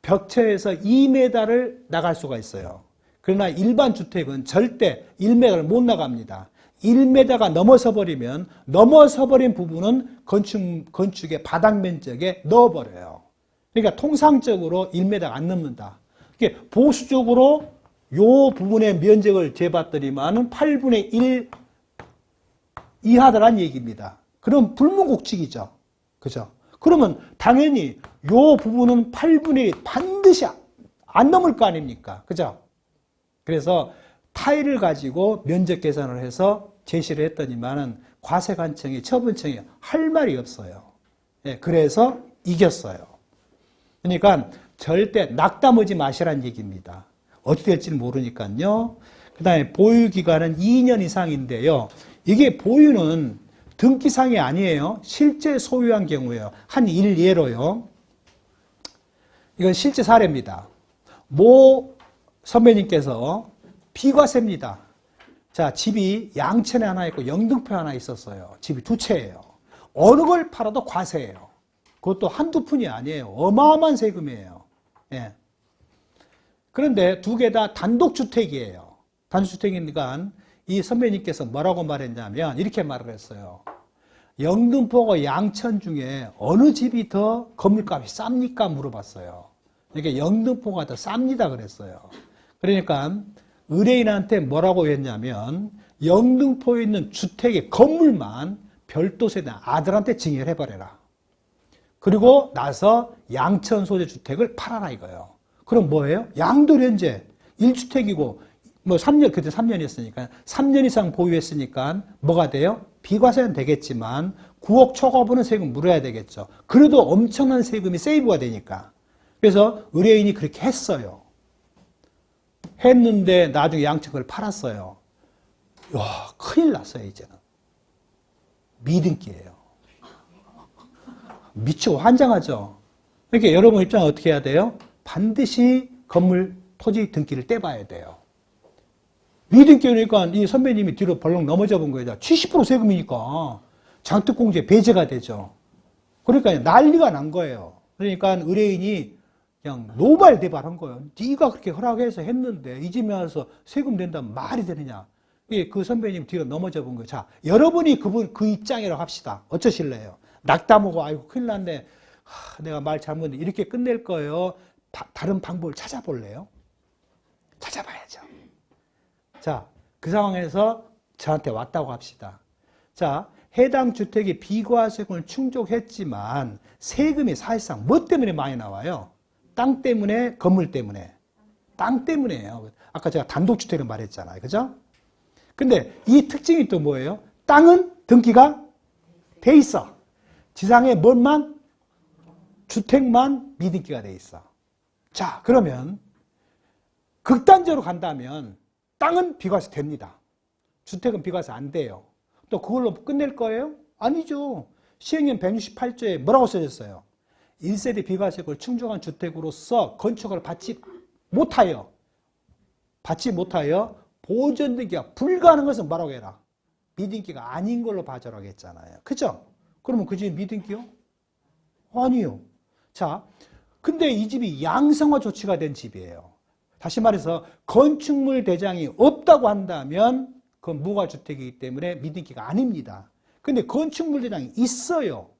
벽체에서 2m를 나갈 수가 있어요. 그러나 일반 주택은 절대 1m를 못 나갑니다. 1m가 넘어서 버린 부분은 건축의 바닥 면적에 넣어버려요. 그러니까 통상적으로 1m가 안 넘는다. 보수적으로 요 부분의 면적을 재봤더니만 8분의 1 이하다라는 얘기입니다. 그럼 불문곡직이죠. 그죠? 그러면 당연히 요 부분은 8분의 1 반드시 안 넘을 거 아닙니까? 그죠? 그래서 타일을 가지고 면적 계산을 해서 제시를 했더니만은 과세관청이, 처분청이 할 말이 없어요. 그래서 이겼어요. 그러니까 절대 낙담하지 마시라는 얘기입니다. 어떻게 될지는 모르니까요. 그 다음에 보유기간은 2년 이상인데요. 이게 보유는 등기상이 아니에요. 실제 소유한 경우예요. 한 일예로요. 이건 실제 사례입니다. 모 선배님께서 비과세입니다. 자, 집이 양천에 하나 있고 영등포에 하나 있었어요. 집이 두 채예요. 어느 걸 팔아도 과세예요. 그것도 한두 푼이 아니에요. 어마어마한 세금이에요. 예. 그런데 두 개 다 단독주택이에요. 단독주택이니까 이 선배님께서 뭐라고 말했냐면 이렇게 말을 했어요. 영등포하고 양천 중에 어느 집이 더 건물값이 쌉니까? 물어봤어요. 이게 영등포가 더 쌉니다 그랬어요. 그러니까 의뢰인한테 뭐라고 했냐면 영등포에 있는 주택의 건물만 별도세나 아들한테 증여해버려라. 그리고 나서 양천 소재 주택을 팔아라 이거예요. 그럼 뭐예요? 양도련제 1주택이고 뭐 3년, 그때 3년이었으니까 3년 이상 보유했으니까 뭐가 돼요? 비과세는 되겠지만 9억 초과분은 세금 물어야 되겠죠. 그래도 엄청난 세금이 세이브가 되니까. 그래서 의뢰인이 그렇게 했어요. 했는데 나중에 양천을 팔았어요. 와, 큰일 났어요 이제는. 미등기예요. 미치고 환장하죠. 그러니까 여러분 입장은 어떻게 해야 돼요? 반드시 건물 토지 등기를 떼봐야 돼요. 미등기니까 이 선배님이 뒤로 벌렁 넘어져 본 거예요. 70% 세금이니까 장특공제 배제가 되죠. 그러니까 난리가 난 거예요. 그러니까 의뢰인이 그냥 노발대발한 거예요. 네가 그렇게 허락해서 했는데 이 집에 와서 세금 낸다면 말이 되느냐. 그 선배님 뒤로 넘어져 본 거예요. 자, 여러분이 그 입장이라고 합시다. 어쩌실래요? 낙담하고 아이고 큰일 났네. 내가 말 잘못했는데 이렇게 끝낼 거예요. 다른 방법을 찾아볼래요? 찾아봐야죠. 자, 그 상황에서 저한테 왔다고 합시다. 자, 해당 주택이 비과세금을 충족했지만 세금이 사실상 뭐 때문에 많이 나와요? 땅 때문에, 건물 때문에. 땅 때문에요. 아까 제가 단독주택을 말했잖아요. 그죠? 근데 이 특징이 또 뭐예요? 땅은 등기가 돼 있어. 지상에 뭔만? 주택만 미등기가 돼 있어. 자, 그러면 극단적으로 간다면 땅은 비과세 됩니다. 주택은 비과세 안 돼요. 또 그걸로 끝낼 거예요? 아니죠. 시행령 168조에 뭐라고 써졌어요? 1세대 비과세율 충족한 주택으로서 건축을 받지 못하여 보존등기가 불가능한 것은 뭐라고 해라? 미등기가 아닌 걸로 봐주라고 했잖아요. 그죠? 그러면 그 집이 미등기요? 아니요. 자, 근데 이 집이 양성화 조치가 된 집이에요. 다시 말해서 건축물 대장이 없다고 한다면 그건 무과주택이기 때문에 미등기가 아닙니다. 근데 건축물 대장이 있어요.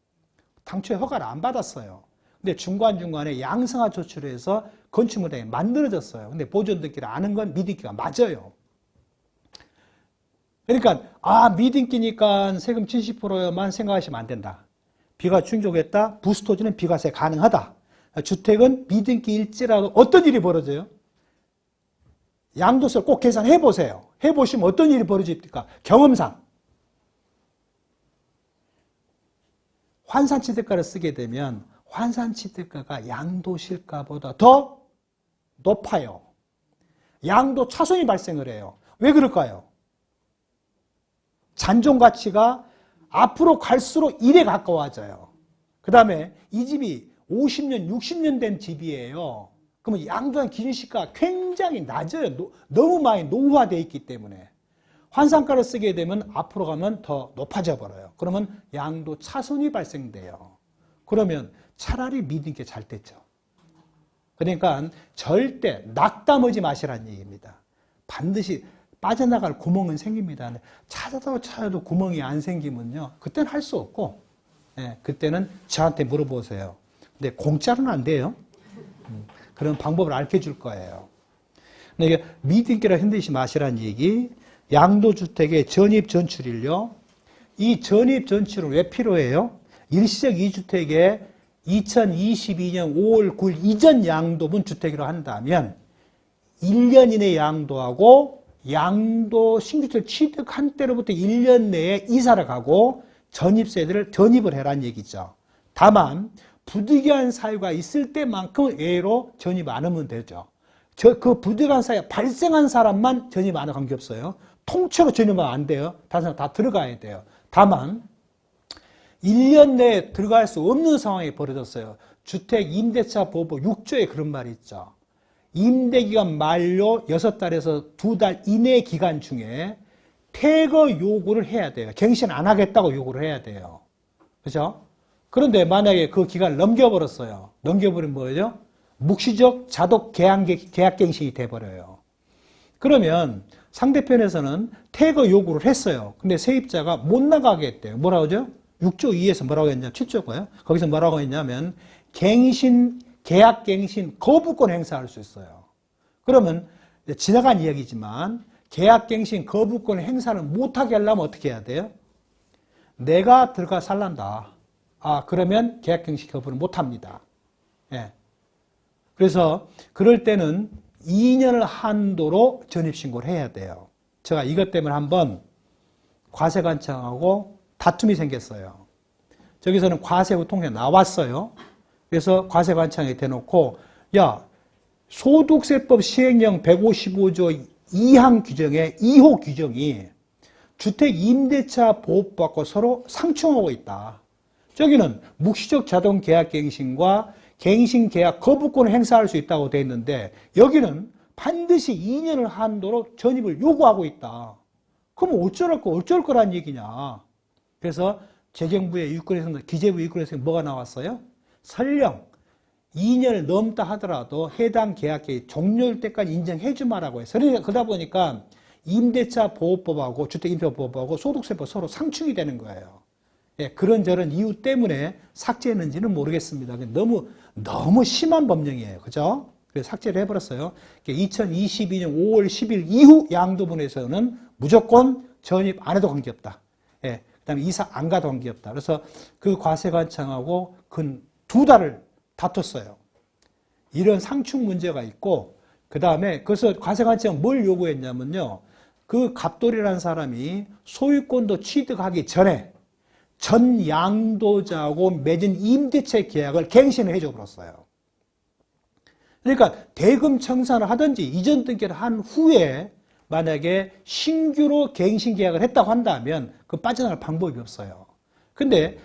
당초에 허가를 안 받았어요. 근데 중간중간에 양성화 조치를 해서 건축물 대장이 만들어졌어요. 근데 보존등기를 아는 건 미등기가 맞아요. 그러니까 미등기니까 세금 70%만 생각하시면 안 된다. 비과세 충족했다. 부수토지는 비과세 가능하다. 주택은 미등기일지라도 어떤 일이 벌어져요? 양도세를 꼭 계산해 보세요. 해보시면 어떤 일이 벌어집니까? 경험상. 환산취득가를 쓰게 되면 환산취득가가 양도실가보다 더 높아요. 양도 차손이 발생을 해요. 왜 그럴까요? 잔존가치가 앞으로 갈수록 1에 가까워져요. 그 다음에 이 집이 50년, 60년 된 집이에요. 그러면 양도한 기준시가가 굉장히 낮아요. 너무 많이 노후화되어 있기 때문에. 환산가를 쓰게 되면 앞으로 가면 더 높아져 버려요. 그러면 양도 차손이 발생돼요. 그러면 차라리 미등기 잘 됐죠. 그러니까 절대 낙담하지 마시라는 얘기입니다. 반드시 빠져나갈 구멍은 생깁니다. 찾아도 구멍이 안 생기면요. 그때는 할 수 없고, 그때는 저한테 물어보세요. 근데 공짜로는 안 돼요. 그런 방법을 알려줄 거예요. 근데 이게 미등기라 흔들리지 마시라는 얘기. 양도주택의 전입전출일요. 이 전입전출은 왜 필요해요? 일시적 2주택에 2022년 5월 9일 이전 양도분 주택이라고 한다면 1년 이내 양도하고 양도 신규주택 취득한 때로부터 1년 내에 이사를 가고 전입세대를 전입을 해라는 얘기죠. 다만 부득이한 사유가 있을 때만큼 예외로 전입 안 하면 되죠. 그 부득이한 사유가 발생한 사람만 전입 안 하고 관계없어요. 통째로 전입하면 안 돼요. 다른 사람 다 들어가야 돼요. 다만 1년 내에 들어갈 수 없는 상황이 벌어졌어요. 주택임대차 보호법 6조에 그런 말이 있죠. 임대기간 만료 6달에서 2달 이내 기간 중에 퇴거 요구를 해야 돼요. 갱신 안 하겠다고 요구를 해야 돼요. 그죠? 그런데 만약에 그 기간을 넘겨버렸어요. 넘겨버리면 뭐예요? 묵시적 자동 계약갱신이 돼버려요. 그러면 상대편에서는 퇴거 요구를 했어요. 근데 세입자가 못 나가게 했대요. 뭐라고 하죠? 6조 2에서 뭐라고 했냐? 7조고요. 거기서 뭐라고 했냐면 계약갱신 거부권 행사할 수 있어요. 그러면 지나간 이야기지만 계약갱신 거부권 행사를 못하게 하려면 어떻게 해야 돼요? 내가 들어가 살란다. 그러면 계약갱신 거부를 못합니다. 예. 그래서 그럴 때는 2년을 한도로 전입신고를 해야 돼요. 제가 이것 때문에 한번 과세관청하고 다툼이 생겼어요. 저기서는 과세우통에 나왔어요. 그래서 과세관청에 대놓고 소득세법 시행령 155조 2항 규정의 2호 규정이 주택임대차 보호받고 서로 상충하고 있다. 저기는 묵시적 자동 계약갱신과 갱신계약 거부권을 행사할 수 있다고 되어 있는데 여기는 반드시 2년을 한도로 전입을 요구하고 있다. 그럼 어쩔 거란 얘기냐. 그래서 재경부의 유권에서 기재부 유권에서 뭐가 나왔어요? 설령 2년을 넘다 하더라도 해당 계약이 종료일 때까지 인정해 주마라고 해요. 그러다 보니까 임대차 보호법하고 주택임대보호법하고 소득세법 서로 상충이 되는 거예요. 그런저런 이유 때문에 삭제했는지는 모르겠습니다. 너무 심한 법령이에요. 그죠? 그래서 삭제를 해버렸어요. 2022년 5월 10일 이후 양도분에서는 무조건 전입 안 해도 관계없다. 그 다음에 이사 안 가도 관계없다. 그래서 그 과세관청하고 근 2달을 다퉜어요. 이런 상충 문제가 있고, 그 다음에 그래서 과세관청은 뭘 요구했냐면요. 그 갑돌이라는 사람이 소유권도 취득하기 전에 전 양도자하고 맺은 임대차 계약을 갱신을 해줘 버렸어요. 그러니까 대금 청산을 하든지 이전 등기를 한 후에 만약에 신규로 갱신 계약을 했다고 한다면 그 빠져나갈 방법이 없어요. 근데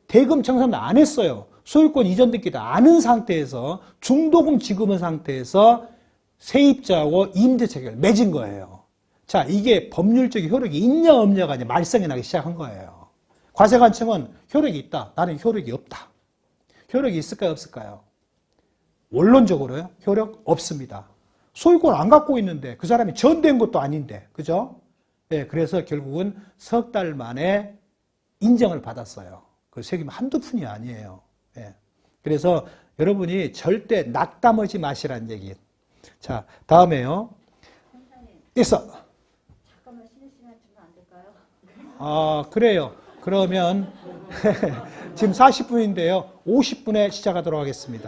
대금 청산도 안 했어요. 소유권 이전 등기도 안 한 상태에서 중도금 지급한 상태에서 세입자하고 임대차 계약을 맺은 거예요. 자, 이게 법률적 효력이 있냐 없냐가 이제 말썽이 나기 시작한 거예요. 과세관청은 효력이 있다. 나는 효력이 없다. 효력이 있을까요? 없을까요? 원론적으로요. 효력 없습니다. 소유권 안 갖고 있는데 그 사람이 전된 것도 아닌데. 그죠? 네, 그래서 결국은 석 달 만에 인정을 받았어요. 그 세금 한두 푼이 아니에요. 네. 그래서 여러분이 절대 낙담하지 마시라는 얘기. 자, 다음에요. 있어. 잠깐만 쉬는 시간 주면 안 될까요? 아, 그래요. 그러면 지금 40분인데요. 50분에 시작하도록 하겠습니다.